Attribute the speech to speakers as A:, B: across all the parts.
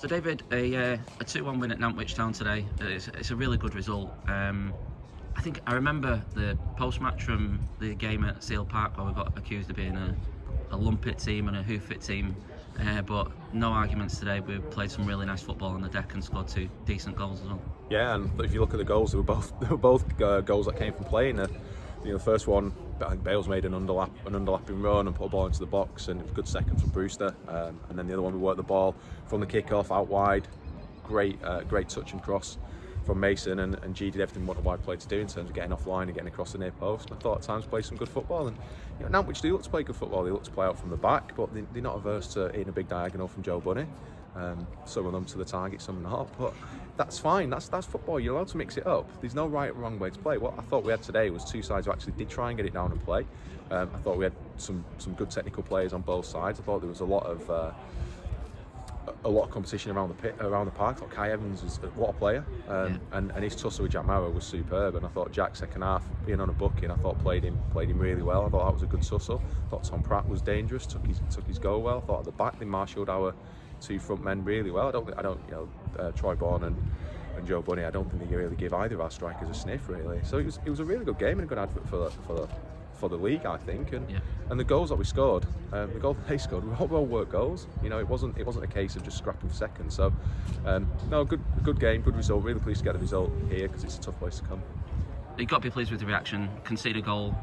A: So David, a 2-1 win at Nantwich Town today. It's a really good result. I think I remember the post-match from the game at Seal Park where we got accused of being a lumpet team and a hoof-it team. But no arguments today. We played some really nice football on the deck and scored 2 decent goals as well.
B: Yeah, and if you look at the goals, they were both goals that came from playing. The first one, I think Bales made an underlapping run and put a ball into the box, and it was a good second from Brewster. And then the other one, we worked the ball from the kick-off out wide. Great touch and cross from Mason, and G did everything what a wide player to do in terms of getting offline and getting across the near post. And I thought at times played some good football, and Nantwich do look to play good football. They look to play out from the back, but they're not averse to hitting a big diagonal from Joe Bunny. Some of them to the target, some not, but that's fine. That's football. You're allowed to mix it up. There's no right or wrong way to play. What I thought we had today was two sides who actually did try and get it down and play. I thought we had some good technical players on both sides. I thought there was a lot of competition around the park. I thought Kai Evans was what a player, and his tussle with Jack Marrow was superb. And I thought Jack second half being on a booking, I thought played him really well. I thought that was a good tussle. I thought Tom Pratt was dangerous, took his goal well. I thought at the back they marshalled our 2 front men really well. Troy Bourne and Joe Bunny, I don't think they really give either of our strikers a sniff really. So it was a really good game and a good advert for the league, I think. And the goals that we scored, the goals that they scored, were all well worked goals. It wasn't a case of just scrapping for seconds. So good game, good result. Really pleased to get the result here because it's a tough place to come.
A: You've got to be pleased with the reaction. Concede a goal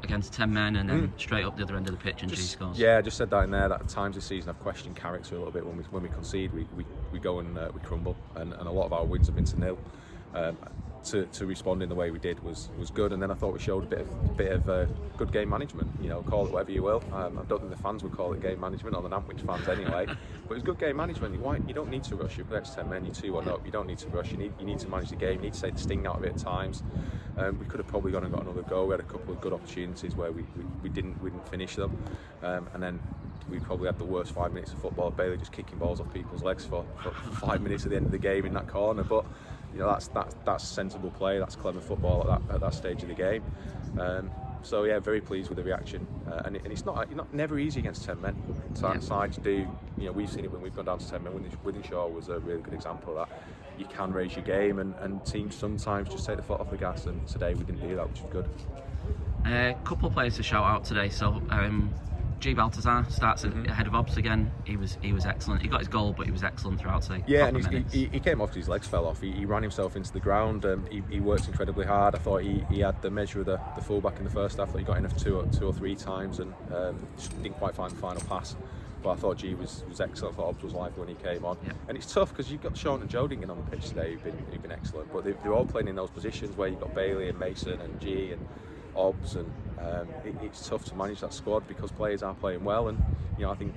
A: against 10 men and then straight up the other end of the pitch and G scores.
B: Yeah, I just said that in there, that at times this season I've questioned character a little bit. When we concede, we go and we crumble, and a lot of our wins have been to nil. To respond in the way we did was good, and then I thought we showed a bit of good game management. Call it whatever you will. I don't think the fans would call it game management, or the Nantwich fans anyway. But it was good game management. You don't need to rush. You're next 10 men, you're 2-1 up. You don't need to rush. You need to manage the game. You need to take the sting out of it at times. We could have probably gone and got another goal. We had a couple of good opportunities where we didn't finish them, and then we probably had the worst 5 minutes of football. Bailey just kicking balls off people's legs for 5 minutes at the end of the game in that corner. But that's sensible play. That's clever football at that stage of the game. So yeah, very pleased with the reaction. And it's never easy against 10 men. Sides do. We've seen it when we've gone down to 10 men. Withenshaw was a really good example of that. You can raise your game, and teams sometimes just take the foot off the gas. And today we didn't do that, which is good.
A: A couple of players to shout out today. So G Baltazar starts ahead of Obbs again. He was excellent. He got his goal, but he was excellent throughout today.
B: Yeah, and he came off, his legs fell off. He ran himself into the ground. He worked incredibly hard. I thought he had the measure of the fullback in the first half. That he got enough two or three times, and just didn't quite find the final pass. But I thought G was excellent. I thought Obbs was lively when he came on. Yeah. And it's tough because you've got Sean and Jodingen on the pitch today who've been excellent. But they're all playing in those positions where you've got Bailey and Mason and G and Obbs, and it's tough to manage that squad because players are playing well. And I think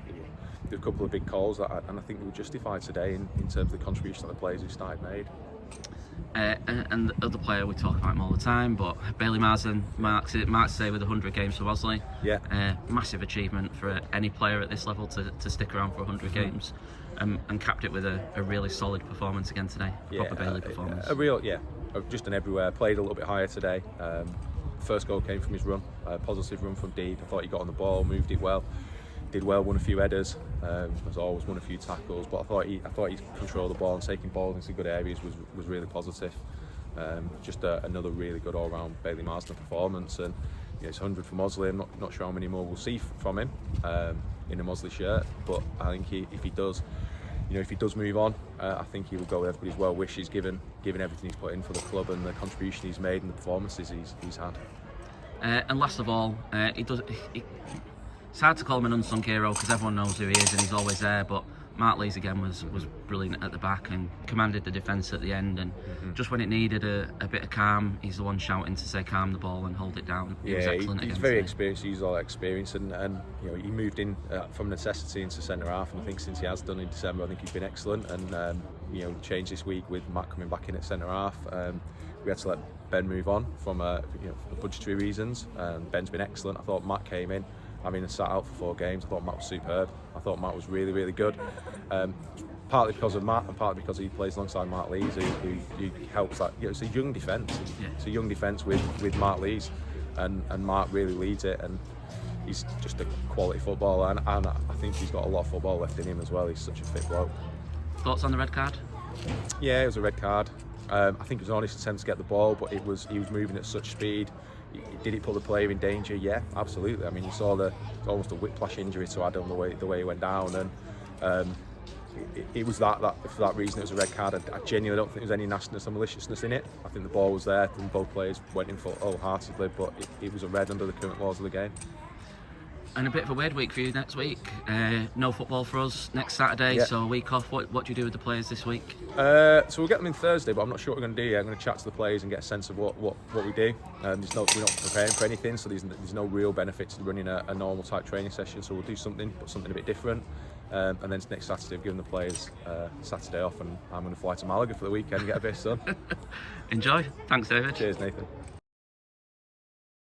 B: there were a couple of big calls and I think they were justified today in terms of the contribution that the players who started made.
A: And the other player we talk about him all the time, but Bailey Marsden marks today with 100 games for Bosley.
B: Yeah.
A: Massive achievement for any player at this level to stick around for 100 games, and capped it with a really solid performance again today. Proper Bailey performance.
B: Just an everywhere. Played a little bit higher today. First goal came from his run, positive run from deep. I thought he got on the ball, moved it well, did well, won a few headers, as always, won a few tackles. But I thought he controlled the ball and taking balls into good areas was really positive. Just another really good all-round Bailey Marsden performance, and it's 100 for Mosley. I'm not sure how many more we'll see from him in a Mosley shirt, but I think if he does move on, I think he will go with everybody's well wishes, given everything he's put in for the club and the contribution he's made and the performances he's had.
A: And last of all, it's hard to call him an unsung hero because everyone knows who he is and he's always there, but Mark Lees again was brilliant at the back and commanded the defence at the end, and just when it needed a bit of calm, he's the one shouting to say calm the ball and hold it down. He was excellent.
B: He's very experienced. He's all that experience, and he moved in from necessity into centre half, and I think since he has done in December, I think he's been excellent. And changed this week with Matt coming back in at centre half. We had to let Ben move on from for budgetary reasons. Ben's been excellent. I thought Matt came in, having sat out for 4 games. I thought Matt was superb. I thought Matt was really, really good. Partly because of Matt and partly because he plays alongside Mark Lees, who helps that. It's a young defence. It's a young defence with Mark Lees, and Mark really leads it, and he's just a quality footballer, and I think he's got a lot of football left in him as well. He's such a fit bloke.
A: Thoughts on the red card?
B: Yeah, it was a red card. I think it was an honest attempt to get the ball, but he was moving at such speed. Did it put the player in danger? Yeah, absolutely. I mean, you saw it's almost a whiplash injury to Adam the way he went down, and it was that for that reason it was a red card. I genuinely don't think there was any nastiness or maliciousness in it. I think the ball was there, and both players went in for wholeheartedly, but it was a red under the current laws of the game.
A: And a bit of a weird week for you next week. No football for us next Saturday, so a week off. What do you do with the players this week?
B: So we'll get them in Thursday, but I'm not sure what we're going to do yet. I'm going to chat to the players and get a sense of what we do. We're not preparing for anything, so there's no real benefit to running a normal type training session. So we'll do something a bit different. And then next Saturday, I've given the players Saturday off, and I'm going to fly to Malaga for the weekend and get a bit of sun.
A: Enjoy. Thanks, David.
B: Cheers, Nathan.